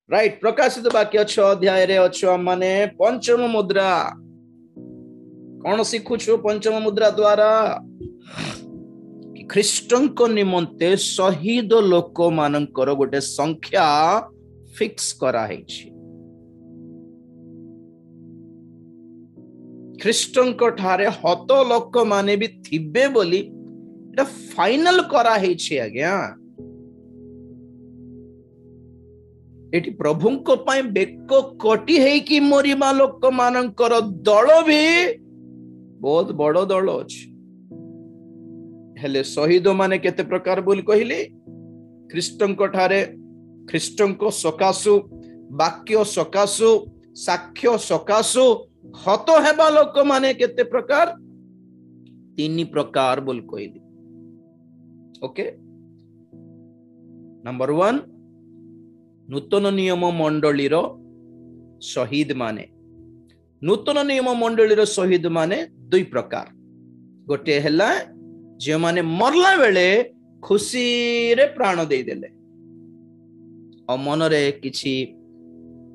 Right प्रकाशित वाक्य 6 अध्याय रे अच्छो माने पंचम मुद्रा कौन शिखुछु पंचम मुद्रा द्वारा ख्रीष्टन को निमंते शहीद लोक मानकर गोटे संख्या फिक्स करा है ख्रीष्टन को ठारे हत लोक माने भी थिबे बोली एटा फाइनल करा है आज्ञा एटी प्रभु को पाए बेको कोटी है कि मरिबा लोक मानकर दल भी बहुत बड़ दल अछि हेले शहीद माने केते प्रकार बोली कहिले ख्रीष्टन को ठारे ख्रीष्टन को सकासु वाक्य सकासु साक्ष्य सकासु हत हेबा लोक माने केते प्रकार 3 प्रकार बोल कहिले ओके नंबर 1 नूतन नियम मंडली रो शहीद माने नूतन नियम मंडली रो शहीद माने 2 प्रकार गोटे हैला जे माने मरला बेले खुशी रे प्राण दे देले और मन रे किछि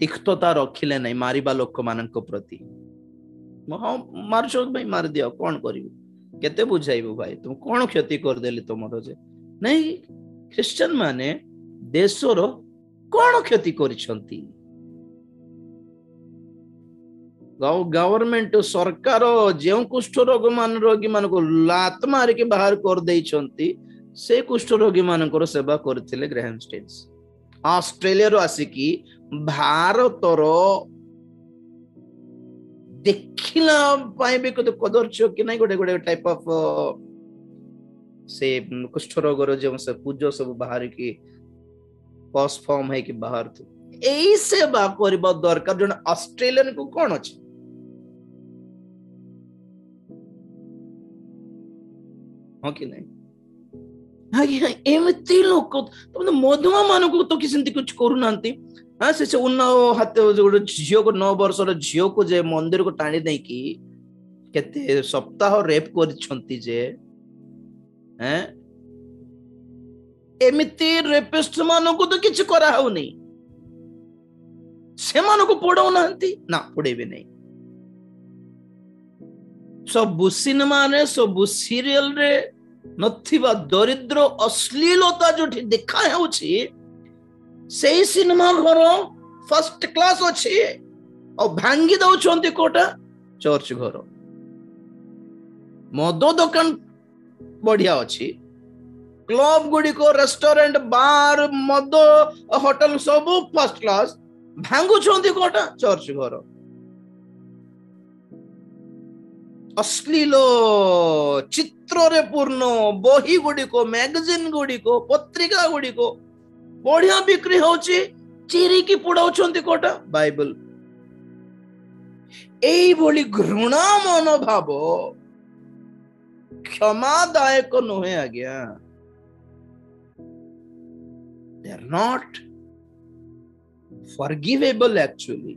तिक्तता रखिले नै मारिबा लोक मानक प्रति हाँ मारछो भाई मार दिया कौन करिवु केते बुझाइबु भाई तुम कौन क्षति कर देली तुमरो जे नहीं क्रिश्चियन माने देशरो कौन क्षति करिसंती गवर्नमेंट सरकार जो कुष्ठ रोग मान रोगी मान को लात मार के बाहर कर देइछंती से कुष्ठ रोगी मान को सेवा करथिले ग्राहम स्टेन्स ऑस्ट्रेलिया रो आसिकी भारत रो देखिला पाए भी को कदरछ कि नहीं गोटे गोटे टाइप ऑफ से कुष्ठ रोग रो जो से पूजो सब बाहर की पॉस फॉर्म है कि बाहर तो एई सेवा करबा दरकार जन ऑस्ट्रेलियन को कोन अछि हाँ कि नहीं हाँ एमती लोक तुम मधुमा मान को तो किसी कुछ करू नांती हाँ से उन्न हाथ गोटे झील को 9 वर्ष झील को जे मंदिर को टाणी दे कि केते सप्ताह रेप कर जे हैं एमिति रेपिस्ट मान को तो किछ करा हो नहीं से मान को पढ़ाऊ नांती ना पढ़ेबे नहीं सब सिनेमा रे सब सीरियल रे नथिबा दरिद्र अश्लीलता जो देखा है से सिनेमा घर फर्स्ट क्लास अच्छी और भांगी दौरान कोटा चर्च घर मद दुकान बढ़िया अच्छी क्लब गुड़ी को रेस्टोरेंट बार मद होटल सब फर्स्ट क्लास भांगुंट कोटा चर्च घर अश्लील चित्र रे पूर्ण बही गुड़ी को मैगजीन गुड़ी को पत्रिका गुड़ी को बढ़िया बिक्री होची चिरी की पुड़ाउछंती कोटा बाइबल एई भली घृणा मनोभाव क्षमादायक नुहे आज्ञा they are not forgivable actually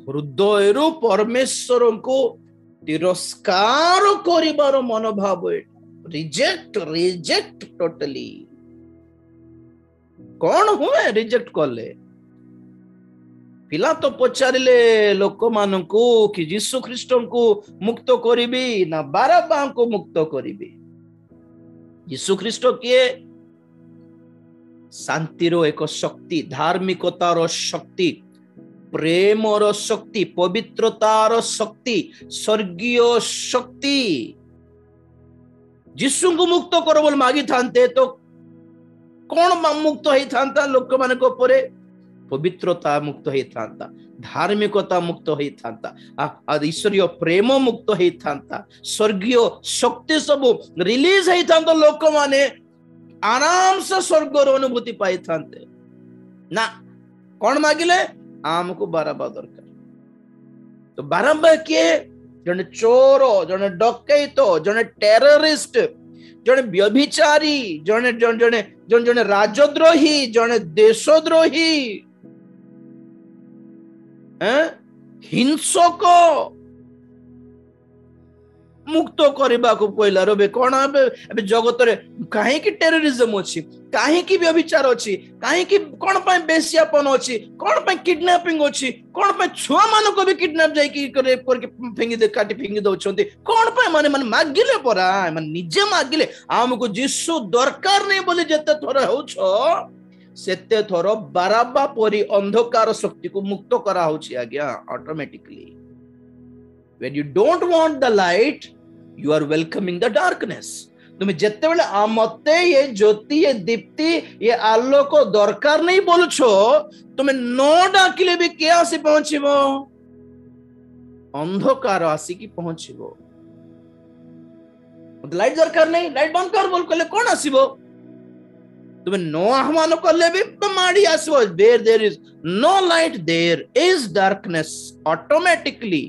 हृदय रो परमेश्वर को तिरस्कार करिबार मनोभाव रिजेक्ट टोटली कौन हुए रिजेक्ट कले पिला तो पचारिले लोक मान को कि यीशु ख्रीष्ट को मुक्त करिबी ना बारब्बा को मुक्त करिबी यीशु ख्रीष्ट किए शांतिर एक शक्ति धार्मिकतार शक्ति प्रेमर शक्ति पवित्रतार शक्ति स्वर्गीय शक्ति यीशु को मुक्त कर बोल मागी थांते तो कौन मुक्त ही थांता लोक मान को परे पवित्रता मुक्त ही थांता धार्मिकता मुक्त ही थांता ईश्वरीय प्रेम मुक्त ही थांता स्वर्गीय शक्ति सब रिलीज ही थांता लोक माने आराम से स्वर्ग अनुभूति पाई थांते ना कौन मागिले आमको बारब्बा दरकार तो बारब्बा किए जने चोर जने डकैत जने टेररिस्ट जने व्यभिचारी जने जने जने जने जने राजद्रोही जने देशद्रोही हिंसक मुक्त करबा को कहला रे कोन एबे जगत रे काहे की टेररिज्म अछि, काहे की व्यभिचार अछि, काहे की कोन पय बेसियापन अछि, कोन पय किडनैपिंग अछि, कोन पय छुआ मान को भी किडनैप जाई की करे करके फेंगी दे काटी फेंगी दउछंती, कोन पय माने माने मागिले परा माने निजे मागिले हमको यीशु दरकार नै बोली जते थोर होछो सेते थोर बाराबा परी अंधकार शक्ति को मुक्त करा होछि आज्ञा automatically. When you don't want the light, you are welcoming the darkness. तुम्हें जिते बेले आमते ये ज्योति ये दीप्ति ये आलोक दरकार नहीं बोलछो, तुम्हें नो डाकिले भी क्या आसी पहुंचीबो, अंधकार आसी की पहुंचीबो। लाइट दरकार नहीं, लाइट बंद कर बोल कले कौन आसीबो, तुम्हें नो आह्वान कले भी माड़ी आसीबो। There is no light, there is darkness automatically.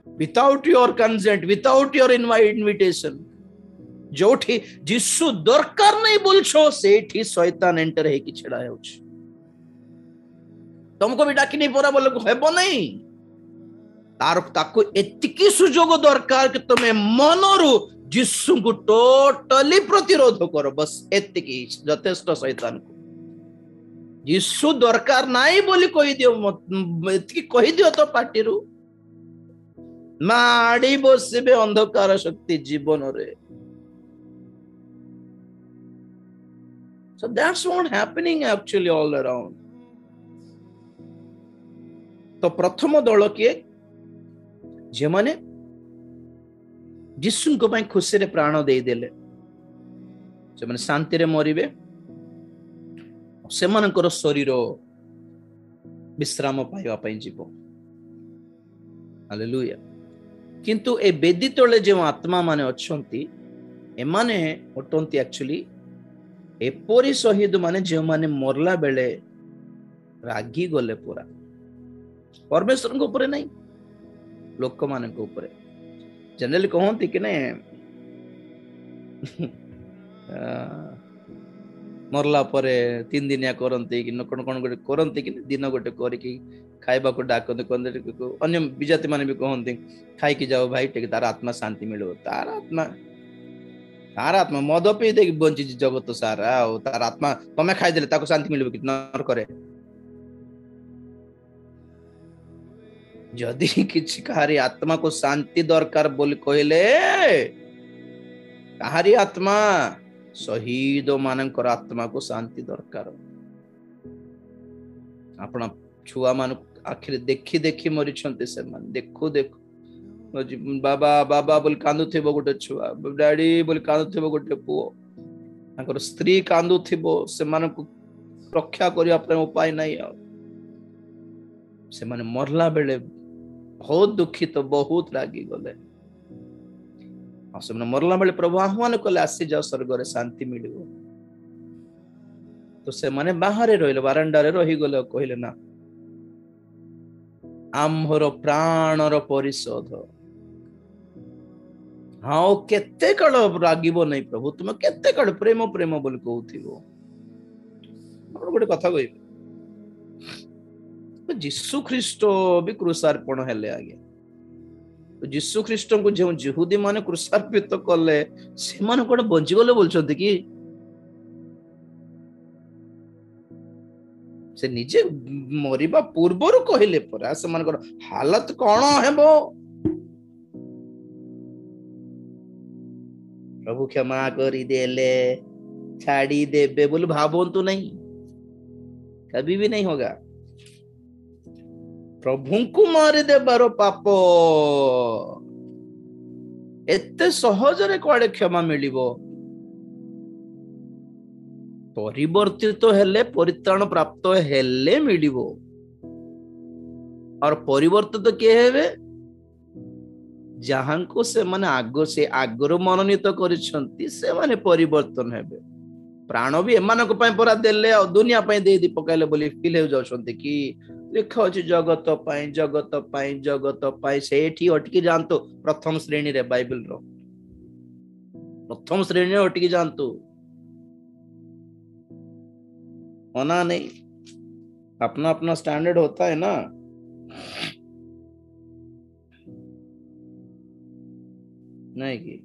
Without your consent, without your invitation, जोठी जिसु दरकार नहीं बोलछो सेठी शैतान एंटर है कि छेड़ा है उछ तुमको भी डाकी नहीं पड़ा बोले हेबो नहीं तार ताको एतिकी सुजोग दरकार कि तुमे मनरु जिसु को टोटली प्रतिरोध करो, बस एतिकी यथेष्ट शैतान को। जिसु दरकार नहीं बोली कहि दियो, एतिकी कहि दियो तो पार्टी रु माड़ी बसबे अंधकार शक्ति जीवन रे। So that's what happening actually all around. तो प्रथम दल किए जे माने जिसु को पई खुशी रे प्राण दे देले, जे माने शांति रे मरिबे, से मानकर शरीर विश्राम पाइबा पई जीवो। हालेलुया। किंतु ए बेदी तले जो आत्मा माने अछंती एमाने अटंती एक्चुअली एपरी शहीद माने जो माने मरला बेले रागी गले पूरा परमेश्वर को ऊपर नहीं, लोक मान को ऊपर। जनरली कहती कि ने मरला परे 3 दिनिया करंती कि कोन कोन गोटे करंती कि दिन गोटे करिकी खाइबा को डाकते कहते, अन्य विजाति माने भी कहते खाई कि जाओ भाई टेक तार आत्मा शांति मिलो। तार आत्मा मद पी दे बंची जगत सारा तार आत्मा तमे खाई देले ताको शांति मिलबो कि नर करे। जदि किछि कहारी आत्मा को शांति दरकार बोली कहले कहारी आत्मा शहीद मानकर आत्मा को शांति दरकार। अपना छुआ मान आखिर देखी देखी मरी से देखु देखु बाबा बाबा बोल कांदु थिबो गोटे छुआ, डैडी बोल कांदु थिबो गोटे पुओ, ताकर स्त्री कांदु थिबो, से मान को रक्षा करिया अपने उपाय नहीं। से माने मरला बेले बहुत दुखित तो बहुत रागी गले। से मरला बेले प्रभु आह्वान कले आसी जाओ स्वर्ग रे शांति मिलिबो। तो से माने बाहर रहिले बारंडा रे रही गले, कहले ना आम्भर प्राणर परिशोध। हाँ केते काल रागिबो नहीं प्रभु, तुम केते काल प्रेम प्रेम बोल कहूथिबो। गोटे कथा कहबी, जीशु ख्रीष्ट भी क्रूसार्पण हेले आगे। जीशु ख्रीष्ट को जो यहूदी माने क्रूसार्पित कले से माने कोड बंची गले बोलछथि कि से निजे मरिबा पूर्वरु कहले परा से मानकर हालत कोन हेबो। प्रभु क्षमा करी देले छाड़ी देबे बोल भावंतु नहीं, कभी भी नहीं होगा। प्रभु को मारी देबार पाप एते सहजरे कुआडे क्षमा मिलिबो। परिवर्तित हेले परित्राण प्राप्त हेले मिलिबो। और परिवर्तित किए हेबे जहां को से माने आगो से आगरो मनोनीत करिसंती से माने परिवर्तन हेबे। प्राण भी एमान को पय परा देले और दुनिया पय दे दी पकाइले बोली फील हो जाउछंती कि लिखा अछि जगत पय जगत पय जगत पय। सेठी अटकी जानतो प्रथम श्रेणी रे बाइबल रो प्रथम श्रेणी रे अटकी जानतो होना नहीं। अपना अपना स्टैंडर्ड होता है ना। नहीं कि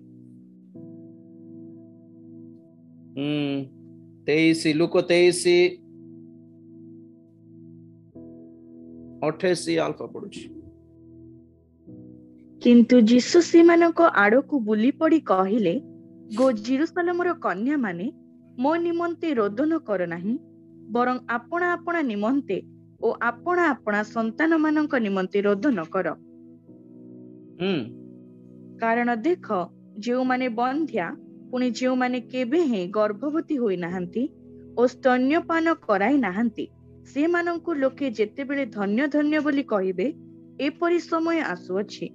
23 लुक 23:28 अल्फा पड़ुछ। किंतु जीसु सेमानक आड़कू बुली पड़ी कहिले, गो जेरुसलेमर कन्या माने मो निमंते रोदन कर नाही, बरं आपणा आपणा निमंते ओ आपणा आपणा संतान मानक निमंते रोदन कर। कारण देख, जो माने बंध्या पुणी जो माने केबे हे गर्भवती होई नाहंती ओ स्तन्यपान कराई नाहंती, से मानंकु लोके जेतेबेले धन्य धन्य बोली कहिबे, एपरि समय आसुअछि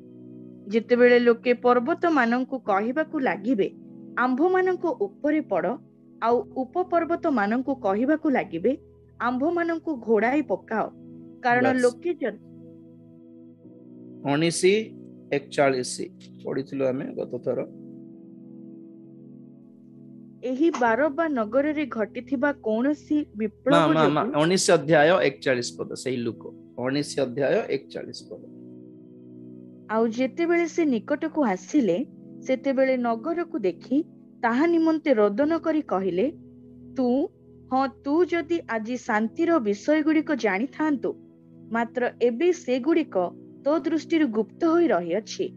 जेतेबेले लोके पर्वत मानंकु कहिबाकु लागिबे, आंभ मानंकु उपरे पड़, आउ उपपर्वत मानंकु कहिबाकु लागिबे, आंभ मानंकु घोड़ाई पकाओ। कारण लोके 19:41 पढ़िथिलु आमे गत थर। एही बारबा नगर रे घटिथिबा कोनोसी विप्लव जोगु 19 अध्याय 41 पद सही लुक 19 अध्याय 41 पद। आउ जेतेबेले से निकट को आसिले, सेतेबेले नगर को देखी ताहा निमंते रोदन करी कहिले, तू जदि आजि शांतिर विषय गुड़िक जानी थांतु, मात्र एबे से गुड़िक तो दृष्टि गुप्त होई रही अछि।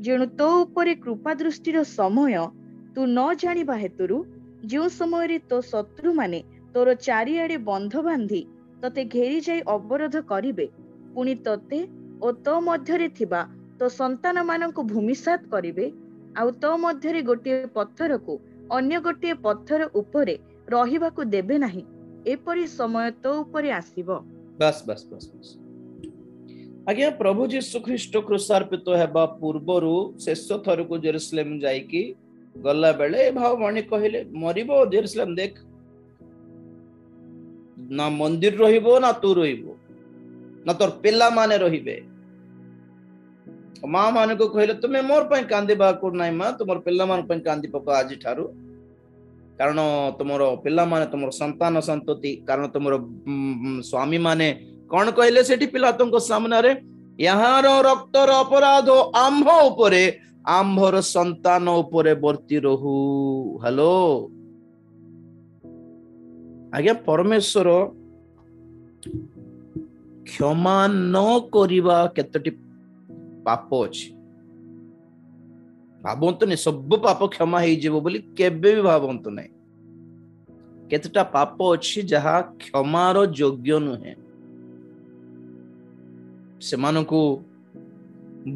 जेणु तो उपरे कृपा दृष्टिर समय तू न जानिबा हेतुरु, जो समय रे तो शत्रु माने तोर चारिआडे बंध बांधी तते घेरी जाई अवरोध करिबे, पुणी तते ओ तो मध्यरे थिबा तो संतान मानंकु भूमिसात करिबे, आउ तो मध्यरे गोटिए पत्थर को अन्य गोटिए पत्थर उपरे रहिबाकु देबे नाही, एपरि समय तो उपरे आसीबो। बस बस बस बस आज्ञा प्रभु जीशु ख्रीष्ट क्रूसार्पित हेबा पूर्वरु शेष थर को जेरुसलेम जाइकी गला बेले भाववाणी कहिले, मरिबो जेरुसलेम देख, ना मंदिर रहिबो ना तू रहिबो ना तोर पिला माने रहिबे। माँ मान को कहले तुम्हें मोर पई कांदिबा को नाही, माँ तुमर पिला मान पई कांदी पका आज ठारू, कारण तुमर पिला माने तुमर संतान संतति, कारण तुमर स्वामी माने कौन कहले सेठी पिला तुमको सामने रे, यहाँ रक्तर अपराध आंभ उपरे आंभर संतान उपरे वर्ती रहू। हेलो आज्ञा परमेश्वर क्षमा न करिबा केतटी पाप अछि, भावंतु नहीं सब पाप क्षमा हो जीवो बोली केबे भी भावंतु नहीं। केतटा पाप अछि जहा क्षमार योग्य नुहे, सेमानकु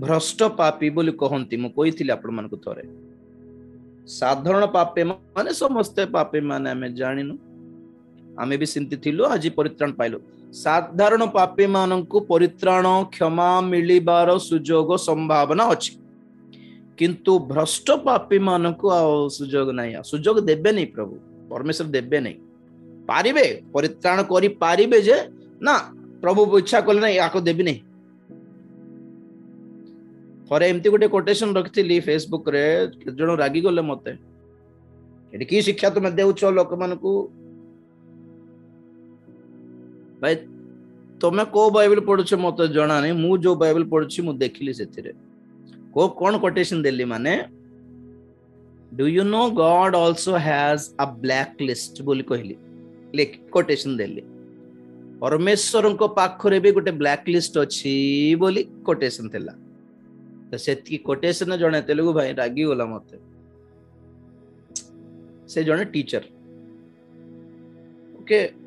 भ्रष्ट पापी बोली कहंती। मु कहिथिली आपण मानकु थरे, साधारण पापी माने समस्त पापी माने हमें जानिनु, आमे भी सिंति थिलु, आज परित्राण पाइलु। साधारण पापी मानंकु परित्राण क्षमा मिलिबार सुजोग संभावना अछि, किंतु भ्रष्ट पापी मानंकु आ सुजोग नहीं, सुजोग देबे नहीं, प्रभु परमेश्वर देबे नहीं। पारिबे परित्राण करि पारिबे जे ना प्रभु इच्छा कले नहीं याको देबी नहीं। थरे एमती गोटे कोटेशन रखिली फेसबुक रे, जण रागी गले मते, एटी की शिक्षा तुम देउछ लोक मानकु। भाई तुमे को बाइबल पढुछ मते जणा नहीं, मु जो बाइबल पढुछि मु देखिली सेथिरे को कोन कोटेशन देली माने, do you know God also has a black list बोली कहली, लेख कोटेशन देली। परमेश्वर को पाखरे भी गोटे ब्लैक लिस्ट अछि बोली कोटेशन थिला। तो सेती कोटेशन जणे तेलुगु भाई रागी गला मते, से जणे टीचर ओके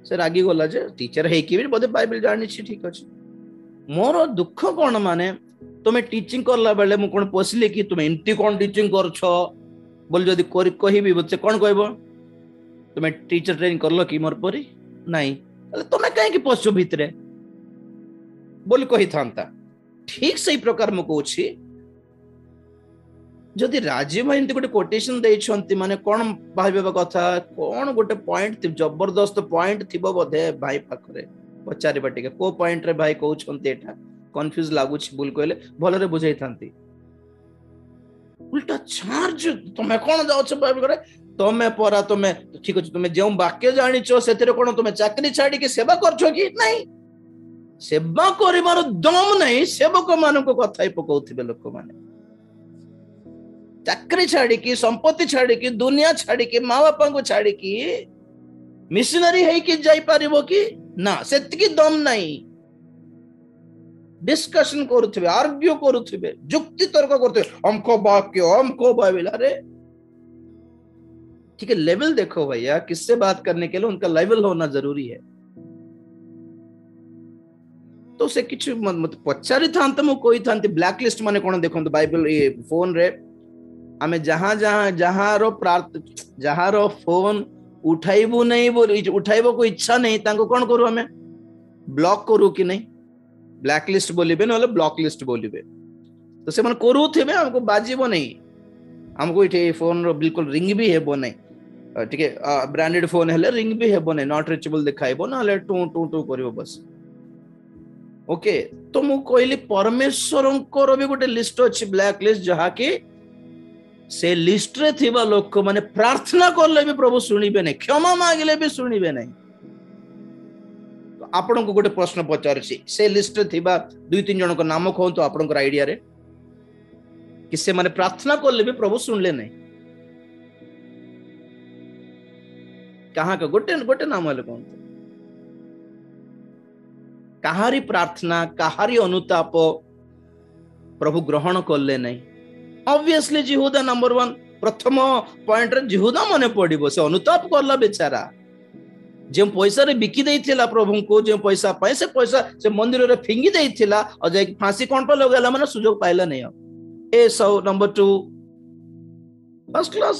से रागी गला जे टीचर हे कि बोधे बाइबल जानि छी, ठीक अछि। मोर दुख कोन माने तुमे टीचिंग करला बेले मु कोन पोसले कि तुमे इंटी कोन टीचिंग करछ बोल, जदी कहिबी बच्चे कोन कहबो तुमे टीचर ट्रेनिंग करलो कि मोर परी नहीं, तुमे काहे कि पोसछ भितरे बोल कहि थांता। ठीक सही प्रकार मु कहूछि, जदि राजीव भाई एंती गोटे कोटेशन देइछंती माने कोन भाबिबा कथा, कोन गोटे पॉइंट जबरदस्त पॉइंट थिबो बोधे भाई पाखरे पचारिबा टिके को पॉइंट रे भाई कहउछंती एटा कंफ्यूज लागुछि बोल कहले भलो रे बुझाई थांती। उल्टा चार्ज तुमे कोन जाउछ बाइबल करे, तुमे परा तुमे ठीक अछि, तुमे जेउ वाक्य जानिछो सेतिरे कोन तुमे चाकरी छाडी के सेवा करछो कि नहीं, सेवा करिबार दम नहीं, सेवक मानको कथाई पकाउथिबे लोक माने। चाकरी छाड़ी संपत्ति छाड़ी दुनिया छाड़ी माँ बापा को छाड़ी मिशनरी है कि जाई पारिबो कि ना सेतिकी दम नहीं डिस्कशन करुथिबे आर्ग्यू करुथिबे जुक्ति तर्क करथिबे हमको वाक्य हमको बाइबल अरे ठीक है लेवल देखो भैया किससे बात करने के लिए उनका लेवल होना जरूरी है तो से किछ मत पचारि थांत मु कोई थांती ब्लैक लिस्ट माने कोन देखो बाइबल ये फोन रे आमे जहां जहां जहां रो प्रार्थ जहां रो फोन उठाइबो नहीं बोल उठाइबो को इच्छा नहीं तांको कोन करू हमें ब्लॉक करू कि नहीं ब्लैक लिस्ट बोलिबे न ब्लॉक लिस्ट बोलिबे तो से मन करू थेबे हमको बाजीबो नहीं हमको इठे फोन रो बिल्कुल रिंग भी हेबो नहीं ठीक है ब्रांडेड फोन हेले रिंग भी हेबो नहीं नॉट रीचेबल दिखाइबो ना ले टू टू टू करिवो बस ओके तो मु कहली परमेश्वरंकर भी गोटे लिस्ट अच्छी ब्लैक लिस्ट जहा कि से लिस्ट रे थिबा लोक माने प्रार्थना करले भी प्रभु सुनिबे नहीं क्षमा मांगले भी सुनिबे नहीं तो आपन को गोटे प्रश्न पचारछि से लिस्ट रे थिबा दुई तीन जन को नाम कहंतु आपन को आईडिया रे कि से माने प्रार्थना करले भी प्रभु सुनले नहीं कहां का गोटे गोटे नाम ले कहंतु कहारी प्रार्थना कहारी अनुताप प्रभु ग्रहण करले नहीं ऑब्वियसली जिहुदा नंबर 1 प्रथम पॉइंट रे जिहुदा मने पड़िबो से अनुताप करला बेचारा जे पैसा रे बिकी देइथिला प्रभु को जे पैसा पाए से पैसा से मंदिर रे फिंगी देइथिला और जे फांसी कोन पर लगाला माने सुजोग पाइला नहीं ए so number 2 first class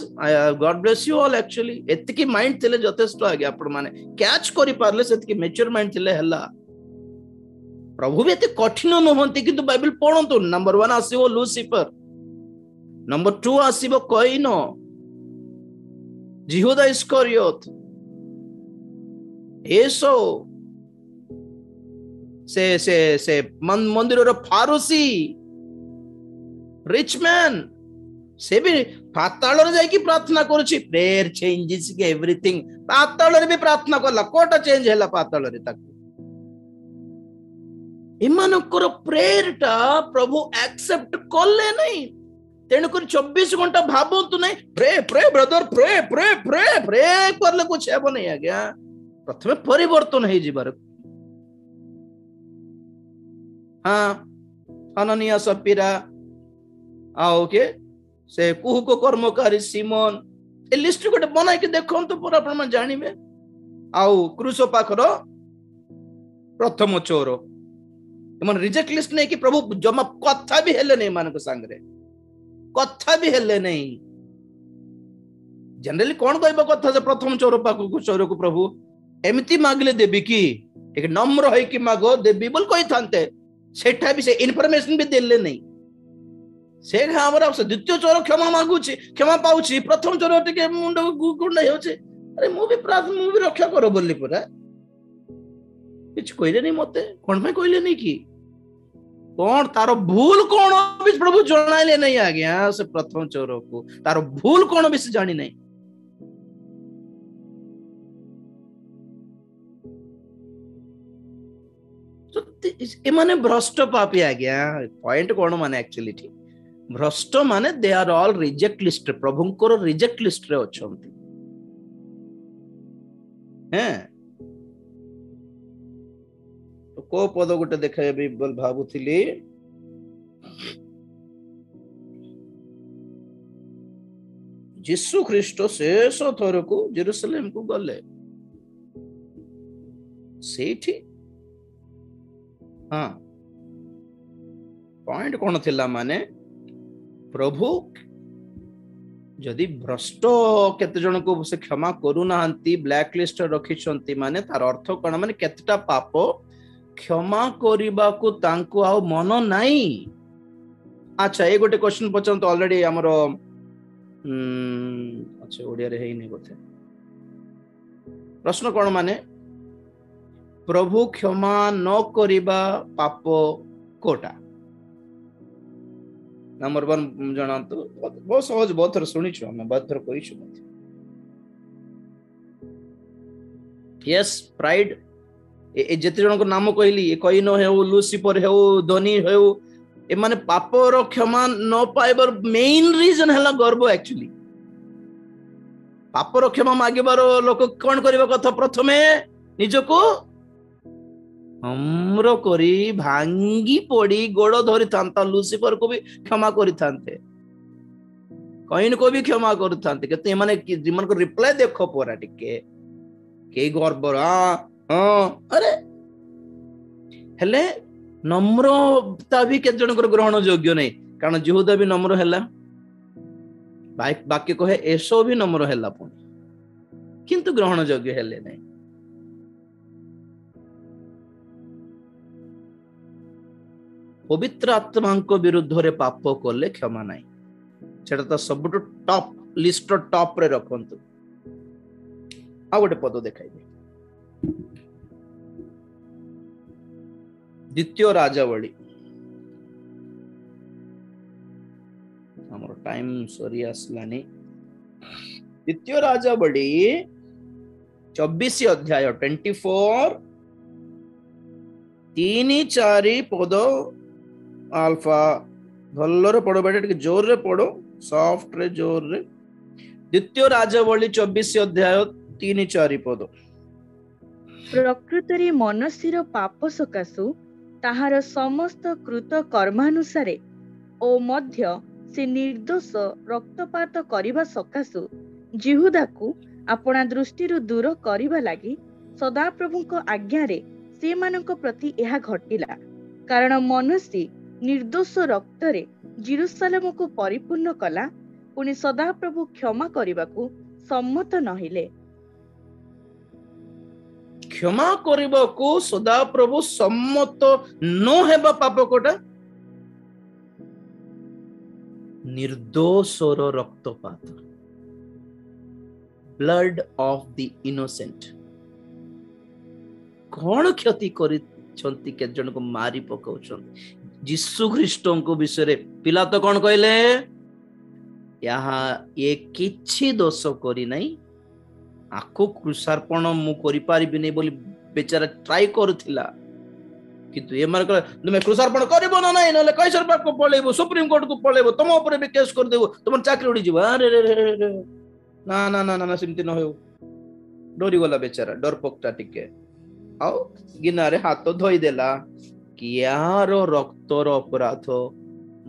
God bless you all actually एतकी माइंड थिले जथेष्ट आगे आपण माने कैच करि पारले सेतकी मैच्योर माइंड थिले हला प्रभु भी एते कठिन नहंती किंतु बाइबल पढंतु नंबर 1 आसीबो लूसीफर नंबर 2 आसीबो कईनो जिहुदा इस्करियोत एसो से मंदिर रो फारूसी रिच मैन से भी पाताल रे जाई की प्रार्थना करूची प्रेयर चेंजेस के एवरीथिंग पाताल रे भी प्रार्थना करला कोटा चेंज हैला पाताल रे तक इमानकर प्रेयर टा प्रभु एक्सेप्ट करले नहीं तेणुक 24 घंटा भावतु नहीं pray pray brother pray pray pray pray करले कुछ हेबो नहीं आज्ञा प्रथमे परिवर्तन हे जिबार हां अननिया सपीरा आओ के से कुहु को कर्मकारी सिमोन ए लिस्ट गोटे बनाई के देखन तो पर अपन जानिबे आओ क्रूसो पाखरो प्रथम चोर मन रिजेक्ट लिस्ट नहीं कि प्रभु जमा कथा भी हेले नहीं मान को संगरे कथा भी हेले नहीं जनरली कौन कहबो कथा से प्रथम चोर पाखु को चोर को प्रभु एमिति मागले देबी की एक नम्र है कि मागो देबी बोल कहि थानते सेठा भी से इन्फॉर्मेशन भी देले नहीं से हमरा से द्वितीय चोर क्षमा मागुची क्षमा पाउची प्रथम चोर टिके मुंड गुंड होचे अरे मु भी रक्षा करो बोली पूरा कुछ कहले नहीं मते कोन में कहले नहीं की कौन तारो भूल कौन भी प्रभु जणाइले नहीं आ गया से प्रथम चोर को तारो भूल कौन भी से जानी नहीं तो ए माने भ्रष्ट पापी आ गया पॉइंट कौन माने एक्चुअली ठीक भ्रष्ट माने they are all reject list प्रभु को रिजेक्ट लिस्ट रे अछंती हैं तो को पद गोटे देखाबी बोल भाबुथिली यीशु ख्रीष्ट शेष थर को जेरूसलेम को गले सेठी हाँ पॉइंट कौन थिला माने प्रभु जदि भ्रष्ट केते जन को से क्षमा करू नाहंती ब्लैक लिस्ट रखिछंती माने तार अर्थ कोन माने केतेटा पाप क्षमा करिबा को तांको आ मन नाही अच्छा ए गोटे क्वेश्चन पचंत ऑलरेडी हमर अच्छा ओडिया रे हेई नै बोथे प्रश्न कोन माने प्रभु क्षमा न करिबा पाप कोटा नंबर 1 जणांतु बहुत सहज बहुत थर सुनी छु हम बहुत थर कहि छु यस प्राइड ए जति जन को नाम कहली ए कई न हेउ लूसीफर हेउ धनी हेउ एमाने पापर क्षमा न पाइबर मेन रीजन है गर्व एक्चुअली पापर क्षमा मागिबार लोक कौन करबा कथा प्रथमे निजको हमर करी भांगी पड़ी गोड़ धरी थांता लुसिफर को भी क्षमा करी थांते कहीं को भी क्षमा करू थांते केते माने जीवन को रिप्लाई देखो पोरा टिके के गर्व हां अरे हेले नम्रता भी के जन ग्रहण योग्य नहीं कारण यहूदा भी नम्र हैला बाक्य कहे एसो भी नम्र हैला पुणी किंतु ग्रहण योग्य हेले नहीं पवित्र आत्मा विरुद्ध रे पाप कले क्षमा नहीं सेटा तो सबुठ टॉप लिस्ट टॉप रे रखंतु आ गोटे पद देखाई दे द्वितीय राजावली हमर टाइम सरी आसलानी द्वितीय राजावली 24 अध्याय 24 3-4 पद अल्फा भल्लर पढ़ो बेटा टिके जोर रे पढ़ो सॉफ्ट रे जोर रे द्वितीय राजावली 24 अध्याय 3-4 पद प्रकृतरे मनुष्यर पाप सकाशु ताहार समस्त कृत कर्मानुसारे ओ मध्य से निर्दोष रक्तपात करिबा सकाशु जिहुदाकु अपना दृष्टिरु दूर करिबा लागि सदाप्रभुଙ୍କ आज्ञारे से मानक प्रति एहा घटिला कारण मनुष्य निर्दोष रक्तरे जेरुसलेम को परिपूर्ण कला पुनि सदाप्रभु क्षमा करिबाकु सम्मत नहिले क्षमा करबा सदा प्रभु सम्मत न हेबा पाप कोटा निर्दोषर रक्तपात ब्लड ऑफ द इनोसेंट कौन क्षति करिसंती के जन को मारी पकाउछंती यीशु ख्रीष्टों को विषय पिला तो कौन कहले यहाँ ये किछि दोष करी नहीं आखो क्रूसार्पण मु करि पारिबि नै बोली बेचारा ट्राई करूथिला किंतु ए मार तुम क्रूसार्पण करबो ना नै नले कैसर पाक को पळेबो सुप्रीम कोर्ट को पळेबो तुम ऊपर भी केस कर देबो तुम चाकरी उड़ी जीवा अरे रे ना ना ना ना सिमती न हो डोरी गला बेचारा डर पक्ता टिके आउ गिनारे हाथ धोई देला कि यार रक्तर अपराध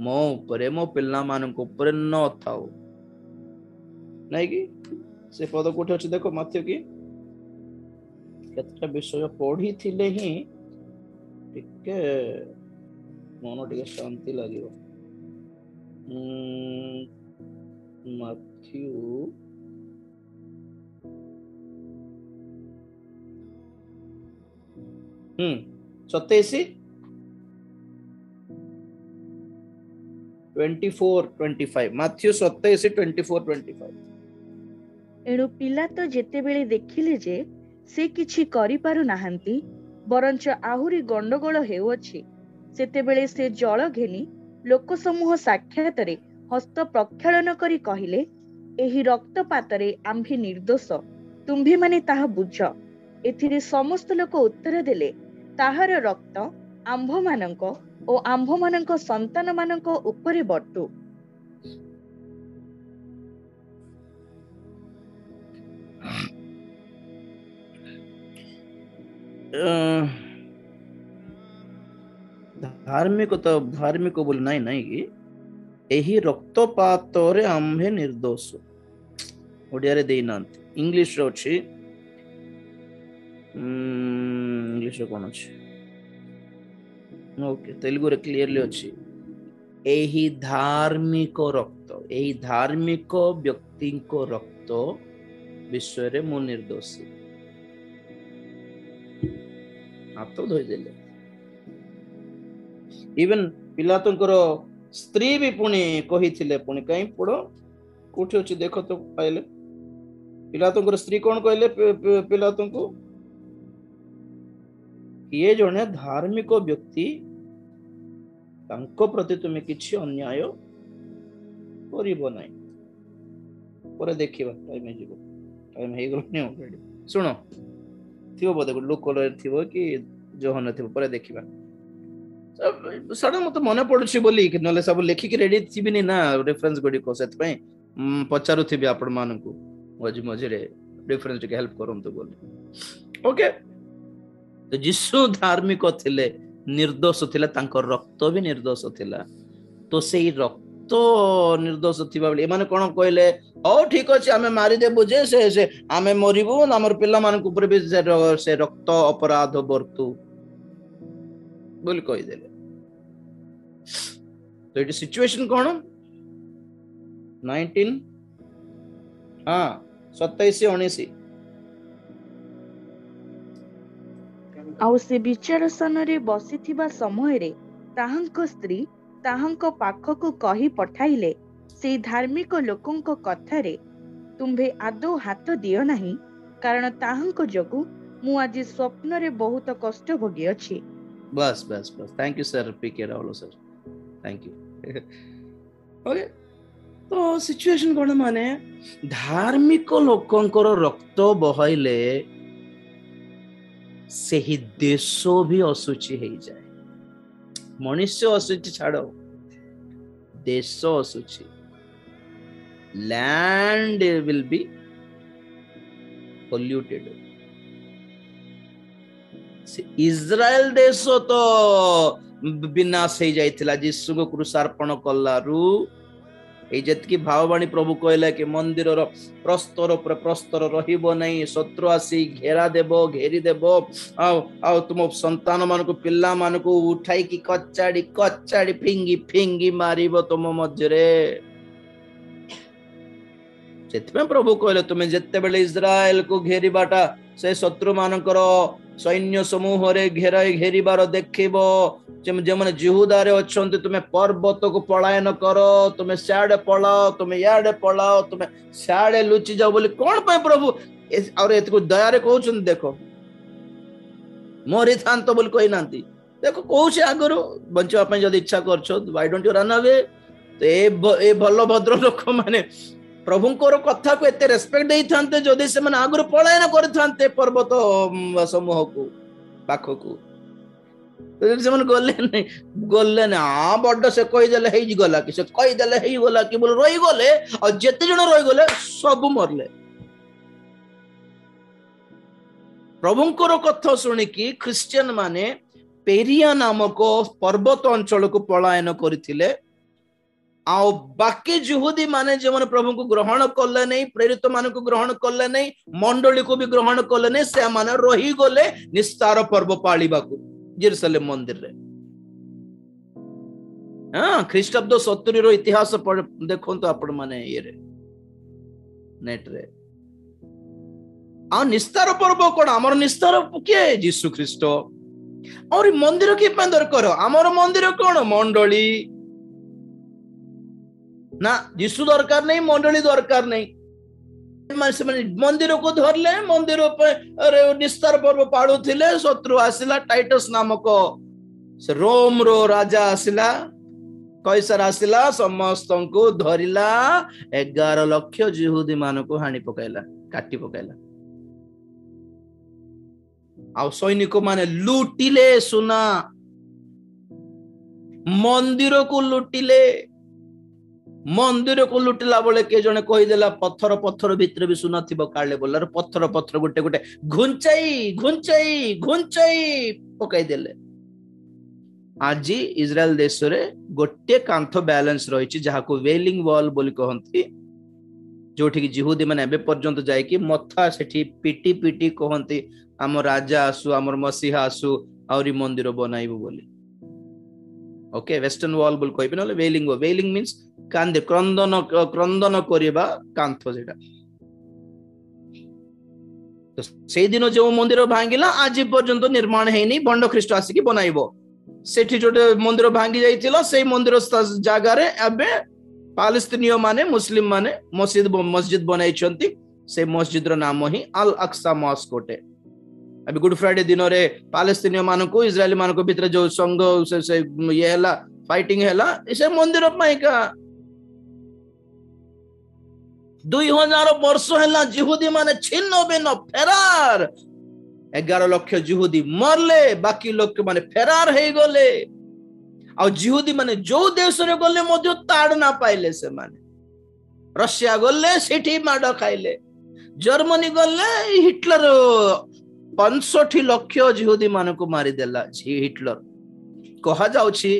मो ऊपर मो पिल्ला मान को ऊपर न थाओ नहीं कि से पद कोठे अछि देखो माथ्यो की केतटा विषय पढ़ी थिले ही टिके मन टिके शांति लागियो माथ्यो 27 24-25 माथ्यो 27-24-25 एणु पिलातो जेतेबेले देखिले जे से किछि करि पारु नाहंती बरंच आहुरी गंडगोल हेउअछि सेतेबेले से जल घेनी लोक समूह साक्षातरे हस्त प्रक्षालन करी कहिले एही रक्तपातरे आम्भे निर्दोष तुम्भे माने ताहा बुझ एथिरे समस्त लोक उत्तर देले ताहार रक्त आम्भ मानक ओ आम्भ मानक संतान मानक उपरे बटु धार्मिक बोल नहीं नहीं कि एही रक्तपात रे आम्भे निर्दोष ओडिया रे देई नांत इंग्लिश रे अछि इंग्लिश रे कोन अछि ओके तेलुगु रे क्लियरली अछि एही धार्मिक व्यक्ति को रक्त विश्व रे मु निर्दोष हाथ धोई देले इवन पिलातंकर स्त्री भी पुणी कही थिले पुणी कहीं पढ़ो कोठी अछि देखो तो पाइले पिलातंकर स्त्री कौन कहले पिलातंको ये जने धार्मिक व्यक्ति तांको प्रति तुमे किछि अन्याय करिबो नै परे देखिबा टाइम हे गलो नै ऑलरेडी सुनो थिबो बोधे लोक कलर थिबो कि जोहन थिबो परे देखिबा सडन मत मन पड़ुछि बोली कि नले सब लेखिक रेडी थिबिनी ना रेफरेंस गुडी को सेत पई पचारु थिबि आपण मानकु मझी मझी रे रेफरेंस के हेल्प करंतु बोली ओके तो जिसु धार्मिक थिले निर्दोष थिला तांकर रक्त भी निर्दोष थिला तो सेही रक्त निर्दोष थिबा बोली माने कोन कहले ओ ठीक अछि हमें मारी देबु जे से हमें मरिबु हमर पिल्ला मानकु ऊपर भी से रक्त अपराध बर्तु बोली कहि देले तो ये सिचुएशन कौन 19 हाँ 27-19 आउ से विचारसन रे बसिथिबा समय रे ताहांक स्त्री ताहांक पाखकु कहि पठाइले से धार्मिक लोकंक कथा रे तुम्भे आदौ हाथ दियो नाही कारण ताहांक जोगु मु आज स्वप्न रे बहुत कष्ट भोगी अछि बस बस बस thank you sir PK Rahul sir thank you okay तो सिचुएशन कोन माने धार्मिक लोकंकर रक्त बहाइले सेही देश भी असुचि हो जाए मनुष्य असुचि छाड़ो देश असुचि land will be polluted Israel देश तो विनाश हो जाइथिला यीशु को क्रूसार्पण कलारू ए जतकी भाववाणी प्रभु कहला कि मंदिर रो प्रस्तर पर प्रस्तर रहिबो नहीं शत्रु आसी घेरा देबो घेरी देबो आ तुम संतान मान को पिल्ला मान को उठाई की कच्चाड़ी कच्चाड़ी फिंगी फिंगी मारिबो तुम मध्य रे सेतमे प्रभु कहले तुम जत्ते बेले इज्राएल को घेरी बाटा से शत्रु मानकर सैन्य समूह रे घेरिबार देखिबो जेमने जिहुदा रे अछंती तुमे पर्वत को पलायन करो तुमे स्याडे पलाओ तुमे याडे पलाओ तुमे स्याडे लुचि जाओ बोली कोन पे प्रभु और एतको दया रे कहउछन देखो मोरी थान तो बोली कहि नांती देखो कहउछे आगरो बंचवा पे जदी इच्छा करछो why don't you run away तो ए भलो भद्र लोक माने प्रभुंकर कथा को एते रेस्पेक्ट देई थांते जदी से माने आगरो पलायन करि थांते पर्वत समूह को पाखो को तो से मन गले नहीं आ बड्ड से कहि देले हेई गला कि से कहि देले हेई गला कि बोल रही गले और जते जण रही गले सब मरले प्रभुंकर कथा सुनि कि क्रिश्चियन माने पेरिया नामक पर्वत अंचल को पलायन करथिले आ बाकी जुहुदी माने जे माने प्रभु को ग्रहण करले नहीं प्रेरित मान को ग्रहण करले नहीं मंडली को भी ग्रहण करले नहीं से माने रही गले निस्तार पर्व पालिबा को जेरूसलेम मंदिर रे हां ख्रीष्टाब्द 70 रो इतिहास देखो तो आपण माने ये रे नेट रे आ निस्तार पर्व कोन हमर निस्तार के यीशु ख्रीष्ट और मंदिर के पंदर करो हमर मंदिर कोन मंडली ना यीशु दरकार नहीं मंडली दरकार नहीं मंदिर को धरले मंदिर निस्तार पर्व पाड़ुथिले शत्रु आसिला टाइटस नामक से रोम रो राजा आसिला कैसर आसिला समस्त को धरिला 11 लाख यहूदी मान को हानि पकाइला काटी पकाइला आ सैनिक माने लुटिले सुना मंदिर को लुटिले मंदिर को लुटिला बोले के जने कहि देला पत्थर पत्थर भीतर भी सुना थिबो काले बोलर पत्थर पत्थर गुटे गुटे घुंचाई घुंचाई घुंचाई पकाई देले आज इज्राएल देश रे गोटे कांथ बैलेंस रहिछि जहा को वेलिंग वॉल बोली कहंती जोठी कि जिहुदी माने एबे पर्यंत जाय कि मथा सेठी पिटी पिटी कहंती हम राजा आसु हमर मसीहा आसु औरी मंदिर बनाइबो बोली ओके वेस्टर्न वॉल बोल कहबे नले वेलिंग मींस कांदे क्रंदन करिबा कांथ जेटा तो से दिन जो मंदिर भांगिला आज पर्यंत निर्माण हेनी बंड ख्रीष्ट आसी कि बनाइबो सेठी जोटे मंदिर भांगी जाइतिला से मंदिर जागा रे एबे पालेस्तीनियो माने मुस्लिम माने मस्जिद बनाई छंती से मस्जिद रो नाम ही अल अक्सा मॉस्क कोटे अभी गुड फ्राइडे दिन रे पालेस्तीनियो मान को इजरायली मान को भीतर जो संघ से ये हला फाइटिंग हला इसे मंदिर पाई का 2000 वर्ष हला जिहुदी माने छिन्न भिन्न फेरार 11 लाख जिहुदी मरले बाकी लोग माने फेरार हे गले आ जिहुदी माने जो देश रे गले मध्य ताड़ ना पाइले से माने रशिया गले सेठी माड खाइले जर्मनी गले हिटलर 65 लाख जिहुदी मान को मारी देला हिटलर कहा जाउछि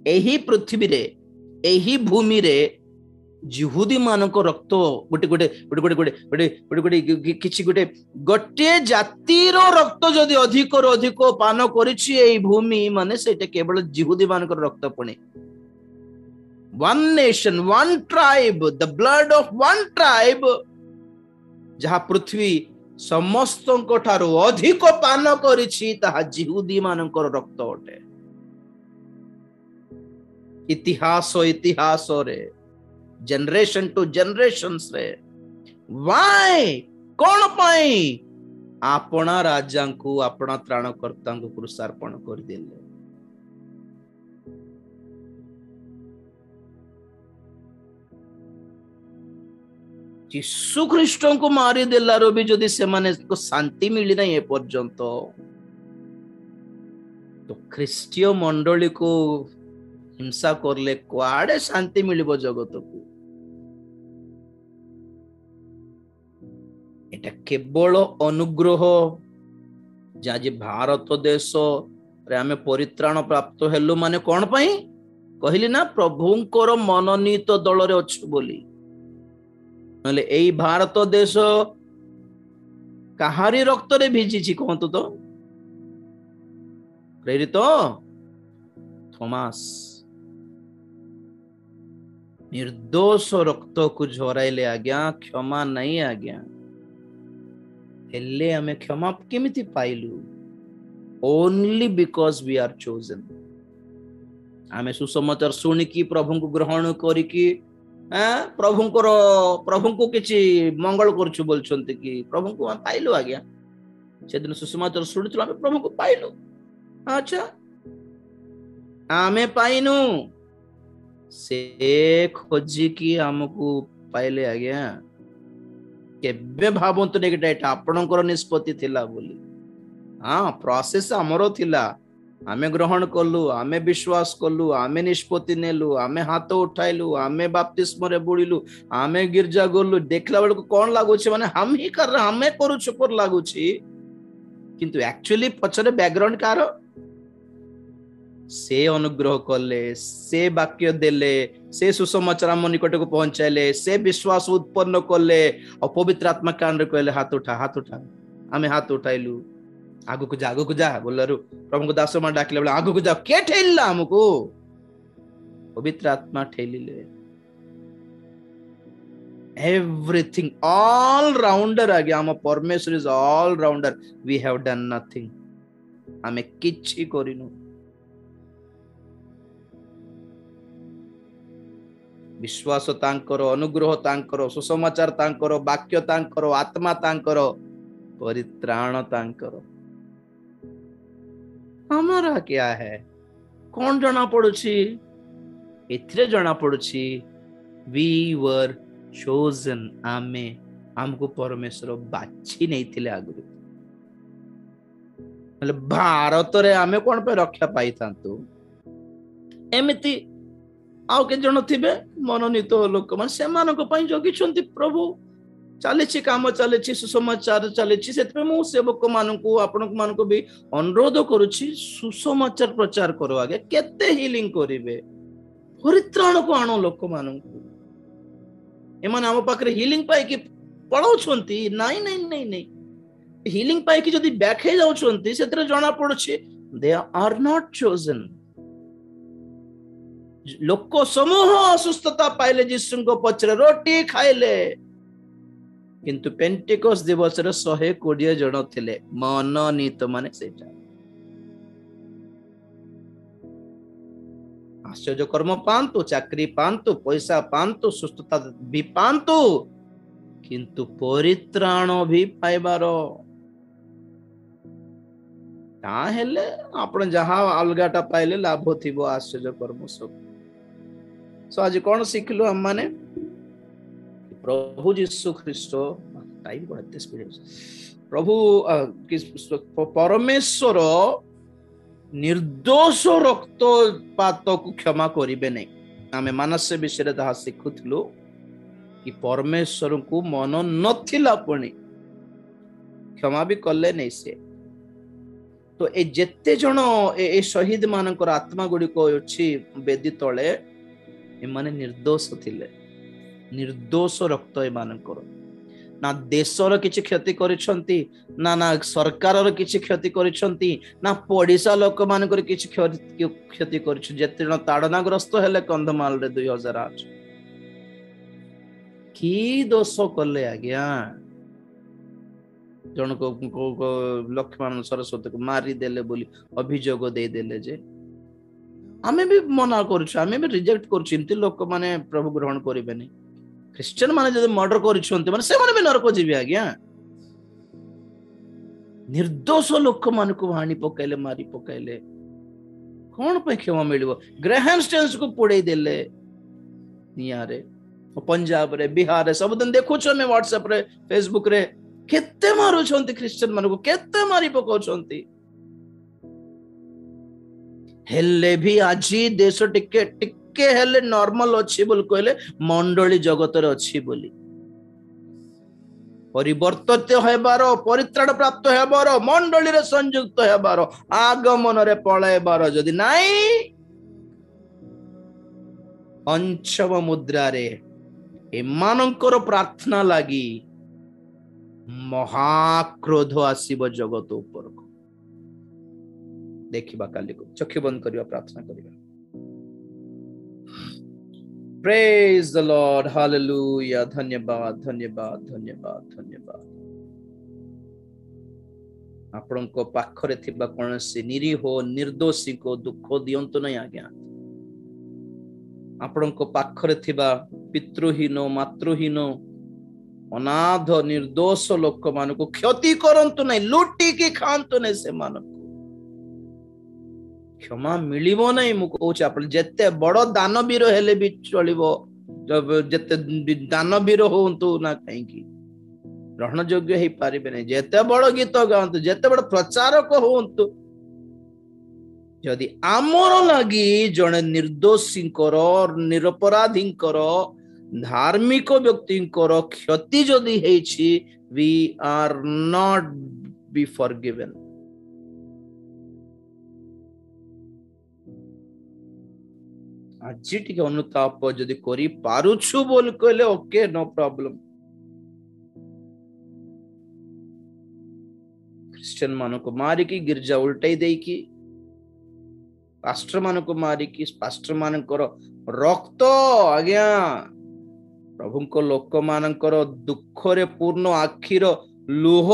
एही पृथ्वी रे एही भूमि रे जिहुदी मानक रक्त गोटे गोटे गोटे गोटे गोटे गोटे गोटे गोटे किछि गोटे गोटे जातिर रक्त जदि अधिक रो अधिक पान करिछि एही भूमि माने सेटा केवल जिहुदी मानक रक्त Pune one nation one tribe the blood of one tribe जहा पृथ्वी समस्त ठारो अधिक पान करिछि ताहा जिहुदी मानकर रक्त अटे इतिहास इतिहास रे जनरेशन टू जनरेशंस रे व्हाई कोन पाई आपना राजा को आपना त्राणकर्ता को क्रूसार्पण कर देले यीशु ख्रीष्ट को मारी देलारो भी जदि से माने को शांति मिली नहीं ए पर्यंत तो ख्रीष्टीय मंडली को हिंसा करले कुआड़े शांति मिलिबो जगत को एटा केवल अनुग्रह जे भारत देश रे आमे परित्राण प्राप्त हेलु माने कोन पई कहली ना प्रभुंकर मननीत दल रे अछु बोली नले एई भारत देश कहारी रक्त रे भिजी छी कहंतु तो प्रेरित थॉमस निर्दोष रक्त को झराइले आज्ञा क्षमा नहीं आज्ञा हेले हमें क्षमा केमिति पाइलु only because we are chosen आमे सुसमाचार सुनी की प्रभु को ग्रहण करी की प्रभु को किछि मंगल करछु बोलछंती कि प्रभु को हम पाइलु आज्ञा से दिन सुसमाचार सुनिथु आमे प्रभु को पाइलु अच्छा आमे पाइनु से खोजी की हमको पाइले आज्ञा केबे भाबंतु ने एटा आपणकर निष्पत्ति थिला बोली हां प्रोसेस हमरो थिला आमे ग्रहण करलु आमे विश्वास करलु आमे निष्पत्ति नेलु आमे हाथ उठाइलु आमे बपतिस्म रे बुड़िलु आमे गिरजा गलु देखला बेल को कोन लागु छी माने हम ही कर हमें करू छपर लागु छी किंतु एक्चुअली पछरे बैकग्राउंड कार से अनुग्रह कले से वाक्य देले से सुसमाचार हम निकट को पहुंचाइले से विश्वास उत्पन्न कले और पवित्र आत्मा कान रे कहले हाथ उठा आमे हाथ उठाइलु आगु को जा बोलरु प्रभु को दास मा डाकिले बोले आगु को जा के ठेलला हमको पवित्र आत्मा ठेलिले एवरीथिंग ऑल राउंडर आ गया हम परमेश्वर is all rounder we have done nothing हमें किछि करिनु विश्वास तांकर अनुग्रह तांकर सुसमाचार तांकर वाक्य तांकर आत्मा तांकर परित्राण तांकर हमारा क्या है कौन जना पड़ुछि एथिरे जना पड़ुछि वी वर चोजन आमे हमको परमेश्वर बाछि नहीं थिले आगु मतलब भारत रे आमे कोन पे रक्षा पाई थांतु एमिति आउ के जन थिबे मनोनीत लोक मान से मानक पई जगिछंती प्रभु चलेछि काम चलेछि सुसमाचार चलेछि सेतपे मु सेवक मानकु आपनक मानकु भी अनुरोध करूछि सुसमाचार प्रचार करो आगे केते हीलिंग करिवे परित्राण को आनो लोक मानकु एमान हम पाखरे हीलिंग पाई कि पळौछंती नाही नाही नाही नाही हीलिंग पाई कि जदी बैक हे जाउछंती सेतरे जणा पड़ुछि दे आर नॉट चोजन लोक समूह असुस्थता पाइले यीशु को पछरे रोटी खाइले किंतु पेंटिकोस दिवस रे 120 जण थिले मननीत माने सेटा आश्चर्य कर्म पांतु चाकरी पांतु पैसा पांतु सुस्थता भी पांतु किंतु परित्राण भी पाइबारो ता हेले आपण जहां अलगाटा पाइले लाभ थिबो आश्चर्य कर्म सब सो आज कोन सिखलु हम माने प्रभु यीशु ख्रीष्ट टाइम बढ़ते स्पीड प्रभु परमेश्वर निर्दोष रक्तपात को क्षमा करिबे नहीं। आमे मानस्य विषय ताहा शिखुथलु कि परमेश्वर को मन नथिला पुणी क्षमा भी कले नहीं से। तो ए जेते जण ए शहीद मानकर आत्मा गुडी को अछि बेदी तळे ए माने निर्दोष थिले, निर्दोष रक्त ए मानकर ना देशर किछि क्षति करिसंती ना ना सरकारर किछि क्षति करिसंती ना पड़िसा लोक मानकर किछि क्षति करिछ। जेते जण ताड़नाग्रस्त हेले कंधमाल रे 2008 की दोष कले आज्ञा जन को लक्ष्मण सरस्वती को मारी देले बोली अभियोग दे देले जे आमे भी मना करूछ, आमे भी रिजेक्ट करूछ। इमती लोक माने प्रभु ग्रहण करिबे नहीं। क्रिश्चियन माने जदि मर्डर करिसंती माने से माने भी नरक जीवे आज्ञा। निर्दोष लोक मान को हानि पकाइले मारी पकाइले कौन पे क्षमा मिलिबो? ग्रेहम स्टेन्स को पोड़े देले नियारे पंजाब रे बिहार रे सब दिन देखुछ मैं व्हाट्सएप रे फेसबुक रे केते मारुछंती क्रिश्चियन मान को केते मारी पकाउछंती। हेले भी आजी देश टिके टिके हेले नॉर्मल अछि बोल कहले मंडली जगत रे अछि बोली परिवर्तित हेबार परित्राण प्राप्त हेबार मंडली रे संयुक्त हेबार आगमन रे पळाइबार जदि नाही पंचम मुद्रा रे एमानकर प्रार्थना लागी महाक्रोध आसीब जगत ऊपर को। देखिबा काली को चक्षु बंद करिवा प्रार्थना करिवा। Praise the lord, hallelujah. धन्यवाद धन्यवाद धन्यवाद धन्यवाद। आपण को पाखरे थिबा कोनसी निरीह निर्दोषी को दुख दियंतु नहीं आज्ञा। आपण को पाखरे थिबा पितृहीन मातृहीन अनाथ निर्दोष लोक मान को क्षति करंतु नहीं, लुटी की खांतु नहीं। से मान क्षमा मिलिबो नहीं। मु कहूछ आपण जेते बड़ दानवीर हेले भी चलिबो, जब जेते दानवीर होंतु ना कहीं की ग्रहण योग्य ही पारिबे नहीं। जेते बड़ गीत गांतु जेते बड़ प्रचारक होंतु जदि आमर लगी जने निर्दोषींकर निरपराधींकर धार्मिक व्यक्तिंकर क्षति जदि हेछि we are not be forgiven. आज टिके अनुताप जदि करी पारुछु बोल कहले ओके नो प्रॉब्लम। क्रिश्चियन मान को मारी की गिरजा उल्टाई देई की पास्टर मान को मारी की पास्टर मान रक्त आज्ञा प्रभु को लोक मानकर दुख रे पूर्ण आखिर लुह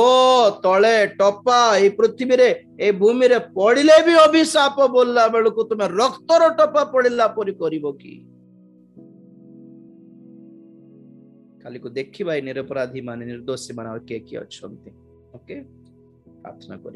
तले टपा ए पृथ्वी रे ए भूमि रे पड़िले भी अभिशाप बोलला बेलू तुम रक्तर टपा पड़िला परी करिवो की? खाली को देखिबा निरपराधी माने निर्दोषी माने के अछंती। ओके प्रार्थना करी।